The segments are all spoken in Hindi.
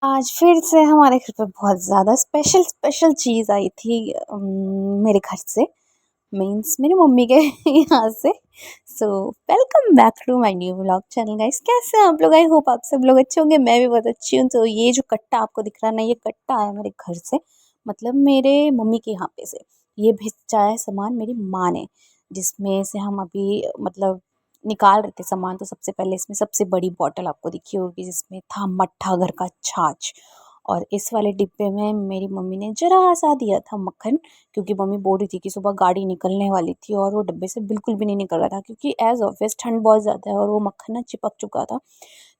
आज फिर से हमारे घर पे बहुत ज़्यादा स्पेशल स्पेशल चीज़ आई थी मेरे घर से मीन्स मेरी मम्मी के यहाँ से। So welcome back to my new vlog channel guys. कैसे हैं आप लोग? आई होप आप सब लोग अच्छे होंगे। मैं भी बहुत अच्छी हूँ। तो ये जो कट्टा आपको दिख रहा है ना, ये कट्टा आया मेरे घर से, मतलब मेरे मम्मी के यहाँ पे से। ये भेजा है सामान मेरी माँ ने, जिसमें से हम अभी मतलब निकाल रहे थे सामान। तो सबसे पहले इसमें सबसे बड़ी बॉटल आपको दिखी होगी, जिसमें था मट्ठा घर का छाछ। और इस वाले डिब्बे में मेरी मम्मी ने जरा सा दिया था मक्खन, क्योंकि मम्मी बोल रही थी कि सुबह गाड़ी निकलने वाली थी और वो डब्बे से बिल्कुल भी नहीं निकल रहा था, क्योंकि एज ऑब्वियस ठंड बहुत ज़्यादा है और वो मक्खन ना चिपक चुका था।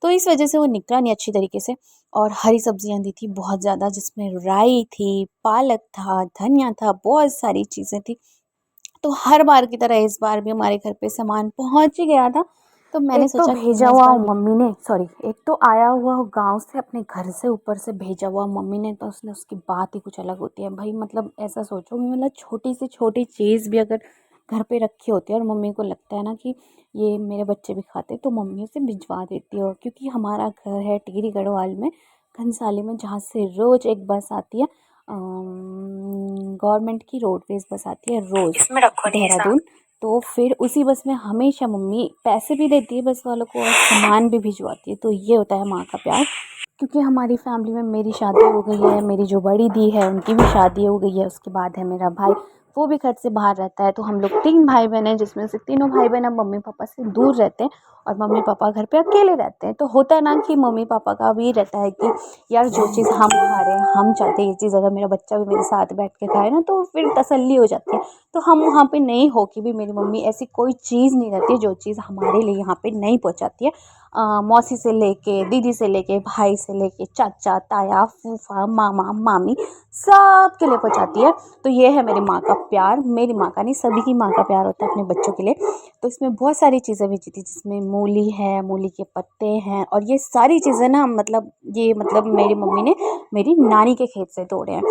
तो इस वजह से वो निकला नहीं अच्छी तरीके से। और हरी सब्जियां दी थी बहुत ज़्यादा, जिसमें राई थी, पालक था, धनिया था, बहुत सारी चीज़ें थी। तो हर बार की तरह इस बार भी हमारे घर पे सामान पहुंच ही गया था। तो मैंने एक तो सोचा क्यों भेजा ना इस हुआ बार मम्मी ने, सॉरी, एक तो आया हुआ हो गांव से अपने घर से, ऊपर से भेजा हुआ मम्मी ने, तो उसने उसकी बात ही कुछ अलग होती है भाई। मतलब ऐसा सोचो कि मतलब छोटी से छोटी चीज़ भी अगर घर पे रखी होती है और मम्मी को लगता है ना कि ये मेरे बच्चे भी खाते, तो मम्मी उसे भिजवा देती है। क्योंकि हमारा घर है टिहरी गढ़वाल में, घनसाली में, जहाँ से रोज़ एक बस आती है, गवर्नमेंट की रोडवेज बस आती है रोज़ इसमें रखो नहीं ऐसा। देहरादून। तो फिर उसी बस में हमेशा मम्मी पैसे भी देती है बस वालों को और सामान भी भिजवाती है। तो ये होता है माँ का प्यार। क्योंकि हमारी फैमिली में मेरी शादी हो गई है, मेरी जो बड़ी दी है उनकी भी शादी हो गई है, उसके बाद है मेरा भाई, वो भी घर से बाहर रहता है। तो हम लोग 3 भाई बहन हैं, जिसमें से तीनों भाई बहन अब मम्मी पापा से दूर रहते हैं और मम्मी पापा घर पे अकेले रहते हैं। तो होता है ना कि मम्मी पापा का भी रहता है कि यार जो चीज़ हम खा रहे हैं, हम चाहते हैं ये चीज़ अगर मेरा बच्चा भी मेरे साथ बैठ के खाए ना, तो फिर तसल्ली हो जाती है। तो हम वहाँ पे नहीं हो कि भी मेरी मम्मी ऐसी कोई चीज़ नहीं रहती जो चीज़ हमारे लिए यहाँ पे नहीं पहुँचाती है। मौसी से लेके, दीदी से लेके, भाई से लेके, चाचा, ताया, फूफा, मामा, मामी, सब के लिए पहुँचाती है। तो ये है मेरी माँ का प्यार। मेरी माँ का नहीं, सभी की माँ का प्यार होता है अपने बच्चों के लिए। तो इसमें बहुत सारी चीज़ें भेजी थी, जिसमें मूली है, मूली के पत्ते हैं, और ये सारी चीज़ें ना मतलब ये मतलब मेरी मम्मी ने मेरी नानी के खेत से तोड़े हैं।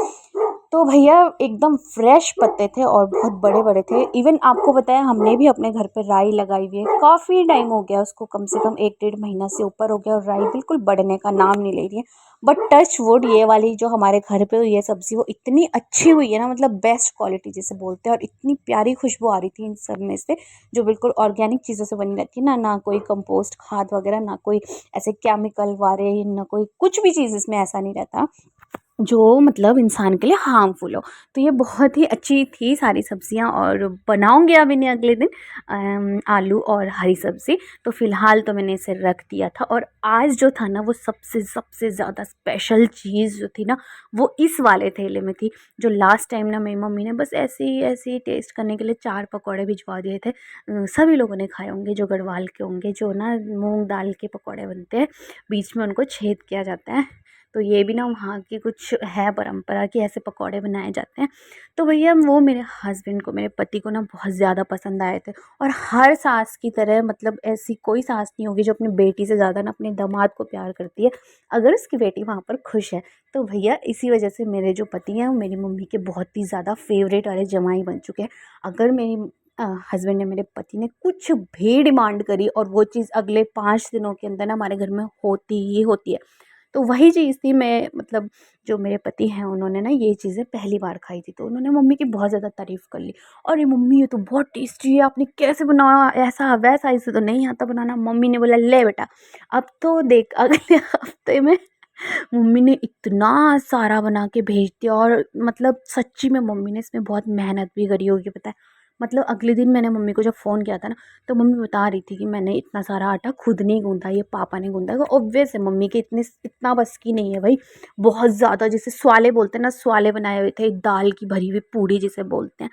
तो भैया एकदम फ्रेश पत्ते थे और बहुत बड़े बड़े थे। इवन आपको बताया, हमने भी अपने घर पे राई लगाई हुई है, काफ़ी टाइम हो गया उसको, कम से कम 1 डेढ़ महीना से ऊपर हो गया, और राई बिल्कुल बढ़ने का नाम नहीं ले रही है। बट टच वुड, ये वाली जो हमारे घर पे हुई है सब्ज़ी, वो इतनी अच्छी हुई है ना, मतलब बेस्ट क्वालिटी जिसे बोलते हैं, और इतनी प्यारी खुशबू आ रही थी इन सब में से, जो बिल्कुल ऑर्गेनिक चीज़ों से बनी रहती है ना, ना कोई कंपोस्ट खाद वगैरह, ना कोई ऐसे केमिकल वाले, ना कोई कुछ भी चीज़ इसमें ऐसा नहीं रहता जो मतलब इंसान के लिए हार्मफुल हो। तो ये बहुत ही अच्छी थी सारी सब्जियां, और बनाऊंगी अब इन्हें अगले दिन आलू और हरी सब्ज़ी। तो फ़िलहाल तो मैंने इसे रख दिया था। और आज जो था ना, वो सबसे सबसे ज़्यादा स्पेशल चीज़ जो थी ना, वो इस वाले थैले में थी। जो लास्ट टाइम ना मेरी मम्मी ने बस ऐसे ही टेस्ट करने के लिए 4 पकौड़े भिजवा दिए थे। सभी लोगों ने खाए होंगे जो गढ़वाल के होंगे, जो ना मूंग दाल के पकौड़े बनते हैं, बीच में उनको छेद किया जाता है। तो ये भी ना वहाँ की कुछ है परंपरा कि ऐसे पकौड़े बनाए जाते हैं। तो भैया वो मेरे हस्बैंड को, मेरे पति को ना बहुत ज़्यादा पसंद आए थे। और हर सास की तरह, मतलब ऐसी कोई सास नहीं होगी जो अपनी बेटी से ज़्यादा ना अपने दामाद को प्यार करती है, अगर उसकी बेटी वहाँ पर खुश है। तो भैया इसी वजह से मेरे जो पति हैं वो मेरी मम्मी के बहुत ही ज़्यादा फेवरेट वाले जमाई बन चुके हैं। अगर मेरी हस्बैंड ने, मेरे पति ने कुछ भी डिमांड करी और वो चीज़ अगले 5 दिनों के अंदर ना हमारे घर में होती ही होती है। तो वही चीज़ थी, मैं मतलब जो मेरे पति हैं उन्होंने ना ये चीज़ें पहली बार खाई थी, तो उन्होंने मम्मी की बहुत ज़्यादा तारीफ़ कर ली। अरे मम्मी, ये तो बहुत टेस्टी है, आपने कैसे बनाया, ऐसा वैसा, इसे तो नहीं आता बनाना। मम्मी ने बोला, ले बेटा, अब तो देख अगले हफ्ते में मम्मी ने इतना सारा बना के भेज दिया। और मतलब सच्ची में मम्मी ने इसमें बहुत मेहनत भी करी होगी, पता है। मतलब अगले दिन मैंने मम्मी को जब फ़ोन किया था ना, तो मम्मी बता रही थी कि मैंने इतना सारा आटा खुद नहीं गूँधा, ये पापा ने गूँधा है। ऑब्वियस है मम्मी के इतना बस की नहीं है भाई। बहुत ज़्यादा, जैसे स्वाले बोलते हैं ना, स्वाले बनाए हुए थे, दाल की भरी हुई पूड़ी जिसे बोलते हैं।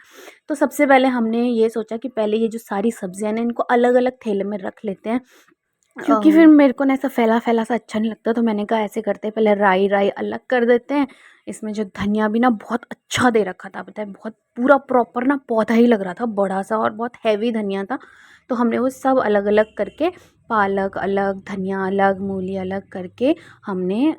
तो सबसे पहले हमने ये सोचा कि पहले ये जो सारी सब्जियां ना, इनको अलग अलग थैले में रख लेते हैं, क्योंकि फिर मेरे को ना ऐसा फैला फैला सा अच्छा नहीं लगता। तो मैंने कहा ऐसे करते हैं, पहले राई राई अलग कर देते हैं। इसमें जो धनिया भी ना बहुत अच्छा दे रखा था, पता है, बहुत पूरा प्रॉपर ना पौधा ही लग रहा था, बड़ा सा और बहुत हैवी धनिया था। तो हमने वो सब अलग अलग करके पालक अलग, धनिया अलग, मूली अलग करके हमने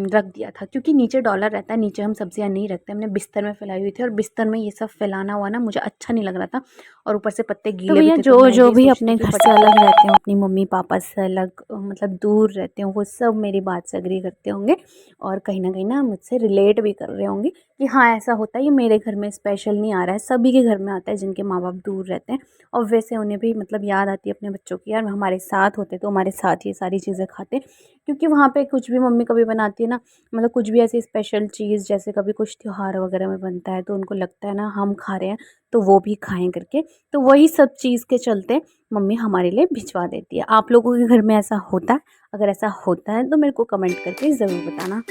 रख दिया था, क्योंकि नीचे डॉलर रहता है, नीचे हम सब्जियां नहीं रखते। हमने बिस्तर में फैलाई हुई थी और बिस्तर में ये सब फैलाना हुआ ना मुझे अच्छा नहीं लग रहा था, और ऊपर से पत्ते तो गीले भी भैया थे, तो जो मैं जो ये भी सोचती अपने कि घर से फटाफट। अलग रहते हो, अपनी मम्मी पापा से अलग मतलब दूर रहते हो, वो सब मेरी बात से एग्री करते होंगे और कहीं ना मुझसे रिलेट भी कर रहे होंगे कि हाँ ऐसा होता है, ये मेरे घर में स्पेशल नहीं आ रहा है, सभी के घर में आता है जिनके माँ बाप दूर रहते हैं। और वैसे उन्हें भी मतलब याद आती है अपने बच्चों की, यार हमारे साथ होते तो हमारे साथ ये सारी चीज़ें खाते। क्योंकि वहाँ पे कुछ भी मम्मी कभी बनाती है ना, मतलब कुछ भी ऐसी स्पेशल चीज़, जैसे कभी कुछ त्योहार वगैरह में बनता है तो उनको लगता है ना हम खा रहे हैं तो वो भी खाएं करके, तो वही सब चीज़ के चलते मम्मी हमारे लिए भिजवा देती है। आप लोगों के घर में ऐसा होता है? अगर ऐसा होता है तो मेरे को कमेंट करके ज़रूर बताना।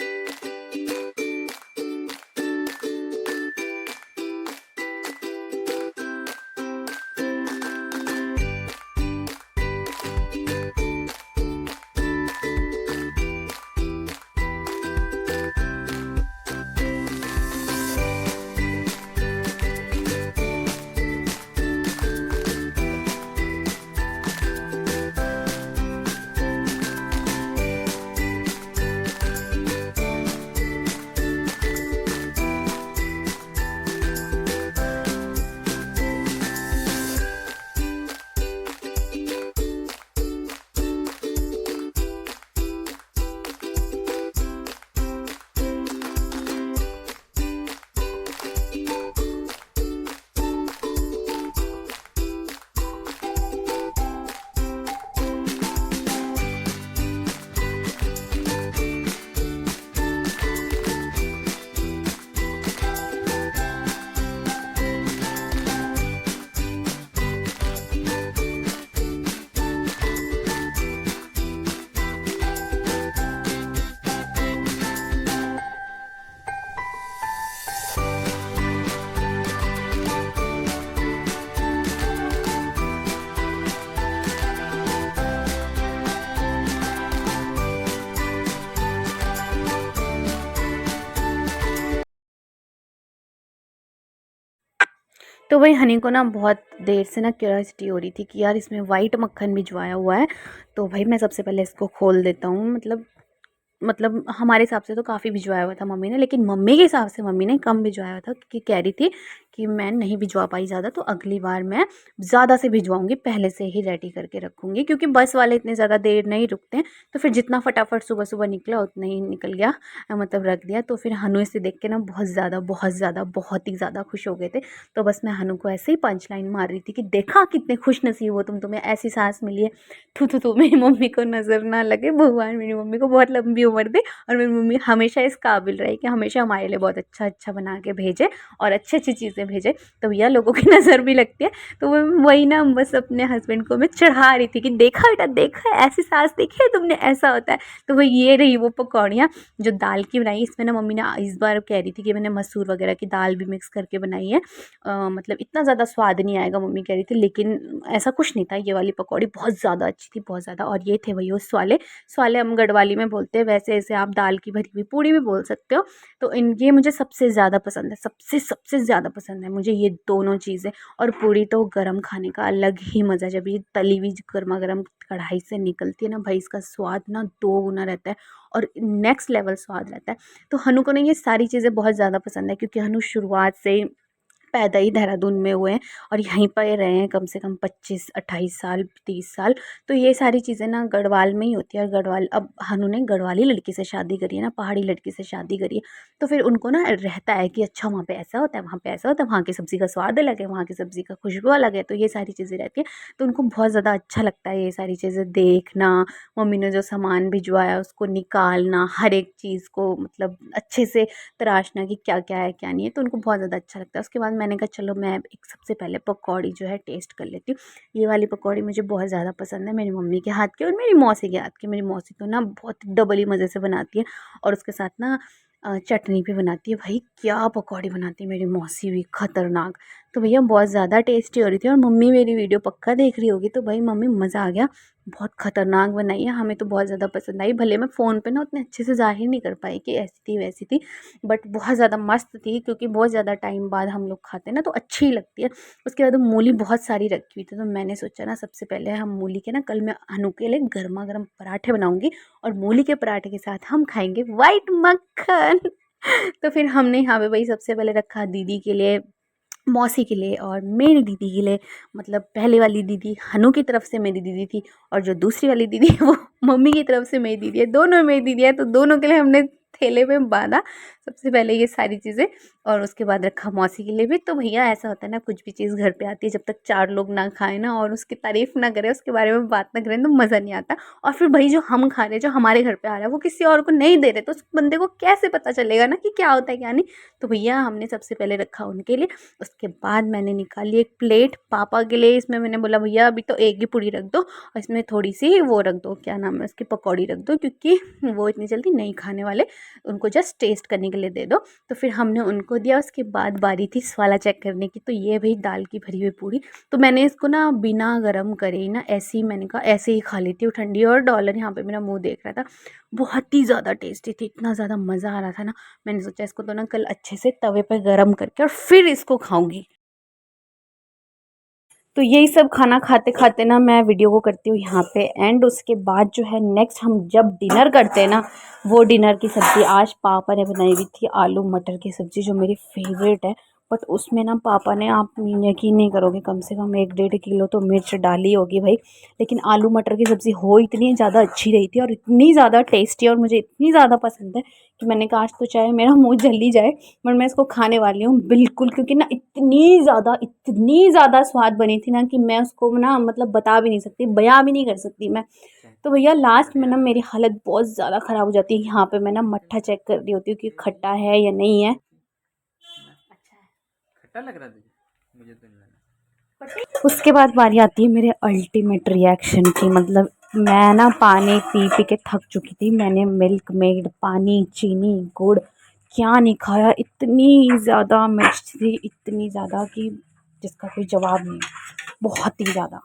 तो वही हनी को ना बहुत देर से ना क्यूरियोसिटी हो रही थी कि यार इसमें वाइट मक्खन भिजवाया हुआ है, तो भाई मैं सबसे पहले इसको खोल देता हूँ। मतलब हमारे हिसाब से तो काफ़ी भिजवाया हुआ था मम्मी ने, लेकिन मम्मी के हिसाब से मम्मी ने कम भिजवाया हुआ था, क्योंकि कह रही थी कि मैं नहीं भिजवा पाई ज़्यादा, तो अगली बार मैं ज़्यादा से भिजवाऊंगी, पहले से ही रेडी करके रखूँगी, क्योंकि बस वाले इतने ज़्यादा देर नहीं रुकते हैं। तो फिर जितना फटाफट सुबह सुबह निकला उतना ही निकल गया, मतलब रख दिया। तो फिर हनु इसे देख के ना बहुत ही ज़्यादा खुश हो गए थे। तो बस मैं हनु को ऐसे ही पंच लाइन मार रही थी कि देखा कितने खुश नसीब हो तुम, तुम्हें ऐसी सास मिली है। थू मेरी मम्मी को नज़र ना लगे, भगवान मेरी मम्मी को बहुत लंबी उम्र दे, और मेरी मम्मी हमेशा इस काबिल रहे कि हमेशा हमारे लिए बहुत अच्छा अच्छा बना के भेजे और अच्छी अच्छी चीज़ें भेजे, तो भैया लोगों की नज़र भी लगती है। तो वही ना बस अपने हस्बैंड को मैं चढ़ा रही थी कि देखा बेटा, देखा ऐसी सास देखी है तुमने, ऐसा होता है। तो वही ये रही वो पकौड़ियाँ जो दाल की बनाई। इसमें ना मम्मी ने इस बार कह रही थी कि मैंने मसूर वगैरह की दाल भी मिक्स करके बनाई है, मतलब इतना ज़्यादा स्वाद नहीं आएगा मम्मी कह रही थी, लेकिन ऐसा कुछ नहीं था। ये वाली पकौड़ी बहुत ज़्यादा अच्छी थी, बहुत ज़्यादा। और ये थे वही उस वाले स्वाले हम गढ़वाली में बोलते हैं, वैसे ऐसे आप दाल की भरी हुई पूड़ी भी बोल सकते हो। तो इन ये मुझे सबसे ज़्यादा पसंद है, सबसे ज़्यादा पसंद है मुझे ये दोनों चीज़ें। और पूड़ी तो गरम खाने का अलग ही मज़ा है, जब ये तली हुई गर्मा गर्म कढ़ाई से निकलती है ना भाई, इसका स्वाद ना दो गुना रहता है और नेक्स्ट लेवल स्वाद रहता है। तो हनु को ना ये सारी चीज़ें बहुत ज़्यादा पसंद है, क्योंकि हनु शुरुआत से ही पैदा ही देहरादून में हुए हैं और यहीं पर रहे हैं कम से कम 25-28 साल, 30 साल। तो ये सारी चीज़ें ना गढ़वाल में ही होती है। और गढ़वाल, अब हनु ने गढ़वाली लड़की से शादी करी है ना, पहाड़ी लड़की से शादी करी है, तो फिर उनको ना रहता है कि अच्छा वहाँ पे ऐसा होता है, वहाँ पे ऐसा होता है, वहाँ की सब्ज़ी का स्वाद अलग है, वहाँ की सब्ज़ी का खुशबू अलग है। तो ये सारी चीज़ें रहती है, तो उनको बहुत ज़्यादा अच्छा लगता है ये सारी चीज़ें देखना। मम्मी ने जो सामान भिजवाया उसको निकालना, हर एक चीज़ को मतलब अच्छे से तराशना कि क्या क्या है क्या नहीं है, तो उनको बहुत ज़्यादा अच्छा लगता है। उसके बाद मैंने कहा चलो मैं एक सबसे पहले पकौड़ी जो है टेस्ट कर लेती हूँ। ये वाली पकौड़ी मुझे बहुत ज़्यादा पसंद है, मेरी मम्मी के हाथ की और मेरी मौसी के हाथ की। मेरी मौसी तो ना बहुत डबल ही मज़े से बनाती है, और उसके साथ ना चटनी भी बनाती है। भाई क्या पकौड़ी बनाती है मेरी मौसी भी, खतरनाक। तो भैया बहुत ज़्यादा टेस्टी हो रही थी, और मम्मी मेरी वीडियो पक्का देख रही होगी, तो भाई मम्मी मज़ा आ गया। बहुत ख़तरनाक बनाई है, हमें तो बहुत ज़्यादा पसंद आई। भले मैं फ़ोन पे ना उतने अच्छे से ज़ाहिर नहीं कर पाई कि ऐसी थी वैसी थी, बट बहुत ज़्यादा मस्त थी, क्योंकि बहुत ज़्यादा टाइम बाद हम लोग खाते हैं ना तो अच्छी ही लगती है। उसके बाद मूली बहुत सारी रखी हुई थी, तो मैंने सोचा ना सबसे पहले हम मूली के ना कल मैं हनु के लिए गर्मा गर्म पराठे बनाऊँगी, और मूली के पराठे के साथ हम खाएँगे वाइट मक्खन। तो फिर हमने यहाँ पे भाई सबसे पहले रखा दीदी के लिए, मौसी के लिए और मेरी दीदी के लिए। मतलब पहले वाली दीदी हनु की तरफ से मेरी दीदी थी, और जो दूसरी वाली दीदी है वो मम्मी की तरफ से मेरी दीदी है। दोनों मेरी दीदी है, तो दोनों के लिए हमने थैले में बांधा सबसे पहले ये सारी चीज़ें, और उसके बाद रखा मौसी के लिए भी। तो भैया ऐसा होता है ना, कुछ भी चीज़ घर पे आती है जब तक 4 लोग ना खाएं ना और उसकी तारीफ़ ना करें, उसके बारे में बात ना करें, तो मज़ा नहीं आता। और फिर भाई जो हम खा रहे हैं, जो हमारे घर पे आ रहा है, वो किसी और को नहीं दे रहे, तो उस बंदे को कैसे पता चलेगा ना कि क्या होता है क्या नहीं। तो भैया हमने सबसे पहले रखा उनके लिए। उसके बाद मैंने निकाली एक प्लेट पापा के लिए। इसमें मैंने बोला भैया अभी तो एक ही पूड़ी रख दो, और इसमें थोड़ी सी वो रख दो, क्या नाम है उसकी, पकौड़ी रख दो, क्योंकि वो इतनी जल्दी नहीं खाने वाले, उनको जस्ट टेस्ट करने के लिए दे दो। तो फिर हमने उनको दिया। उसके बाद बारी थी स्वाला चेक करने की। तो ये भाई दाल की भरी हुई पूड़ी, तो मैंने इसको ना बिना गरम करे ही ना ऐसे ही, मैंने कहा ऐसे ही खा लेती हूँ ठंडी। और डॉलर यहाँ पे मेरा मुंह देख रहा था, बहुत ही ज़्यादा टेस्टी थी, इतना ज़्यादा मज़ा आ रहा था ना। मैंने सोचा इसको तो ना कल अच्छे से तवे पर गरम करके और फिर इसको खाऊंगी। तो यही सब खाना खाते खाते ना मैं वीडियो को करती हूँ यहाँ पे एंड। उसके बाद जो है नेक्स्ट हम जब डिनर करते हैं ना, वो डिनर की सब्ज़ी आज पापा ने बनाई हुई थी, आलू मटर की सब्ज़ी, जो मेरी फेवरेट है। बट उसमें ना पापा ने, आप यकीन नहीं करोगे, कम से कम 1-1.5 किलो तो मिर्च डाली होगी भाई। लेकिन आलू मटर की सब्ज़ी हो इतनी ज़्यादा अच्छी रही थी और इतनी ज़्यादा टेस्टी, और मुझे इतनी ज़्यादा पसंद है कि मैंने कहा आज तो चाहे मेरा मुँह जल ही जाए, बट मैं इसको खाने वाली हूँ बिल्कुल। क्योंकि ना इतनी ज़्यादा स्वाद बनी थी ना कि मैं उसको ना मतलब बता भी नहीं सकती, बयां भी नहीं कर सकती मैं। तो भैया लास्ट में ना मेरी हालत बहुत ज़्यादा ख़राब हो जाती है। यहाँ पे मैं ना मट्ठा चेक कर रही होती हूँ कि खट्टा है या नहीं है। खट्टा लग रहा तुझे? मुझे तो नहीं लगा। उसके बाद बारी आती है मेरे अल्टीमेट रिएक्शन की। मतलब मैं ना पानी पी पी के थक चुकी थी। मैंने मिल्क मेड, पानी, चीनी, गुड़, क्या नहीं खाया। इतनी ज़्यादा मिर्च थी, इतनी ज़्यादा कि जिसका कोई जवाब नहीं, बहुत ही ज़्यादा।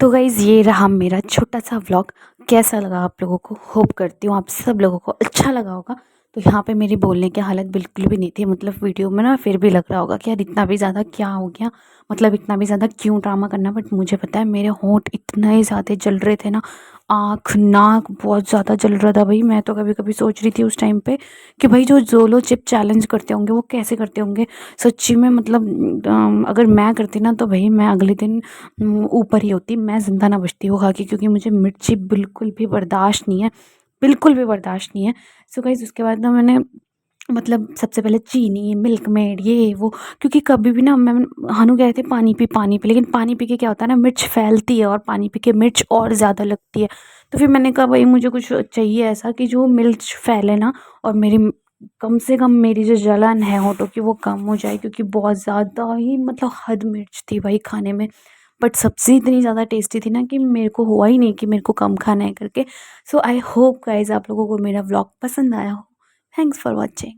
तो गाइज़ ये रहा मेरा छोटा सा व्लॉग। कैसा लगा आप लोगों को? होप करती हूँ आप सब लोगों को अच्छा लगा होगा। तो यहाँ पे मेरी बोलने की हालत बिल्कुल भी नहीं थी, मतलब वीडियो में ना फिर भी लग रहा होगा कि यार इतना भी ज़्यादा क्या हो गया, मतलब इतना भी ज़्यादा क्यों ड्रामा करना। बट मुझे पता है मेरे होंठ इतने ज़्यादा जल रहे थे ना, आँख नाक बहुत ज़्यादा जल रहा था भाई। मैं तो कभी कभी सोच रही थी उस टाइम पे कि भाई जो जोलो चिप चैलेंज करते होंगे वो कैसे करते होंगे सच्ची में। मतलब अगर मैं करती ना तो भाई मैं अगले दिन ऊपर ही होती, मैं ज़िंदा ना बचती वो खा के, क्योंकि मुझे मिर्ची बिल्कुल भी बर्दाश्त नहीं है, बिल्कुल भी बर्दाश्त नहीं है। सो गाइस उसके बाद ना मैंने मतलब सबसे पहले चीनी, मिल्क मेड, ये वो, क्योंकि कभी भी ना मैं, हनु कह रहे थे पानी पी, लेकिन पानी पी के क्या होता है ना, मिर्च फैलती है और पानी पी के मिर्च और ज़्यादा लगती है। तो फिर मैंने कहा भाई मुझे कुछ चाहिए ऐसा कि जो मिर्च फैले ना, और मेरी कम से कम मेरी जो जलन है होठों की वो कम हो जाए, क्योंकि बहुत ज़्यादा ही मतलब हद मिर्च थी भाई खाने में। बट सब्ज़ी इतनी ज़्यादा टेस्टी थी ना कि मेरे को हुआ ही नहीं कि मेरे को कम खाना है करके। सो आई होप गाइज़ आप लोगों को मेरा व्लॉग पसंद आया हो। Thanks for watching.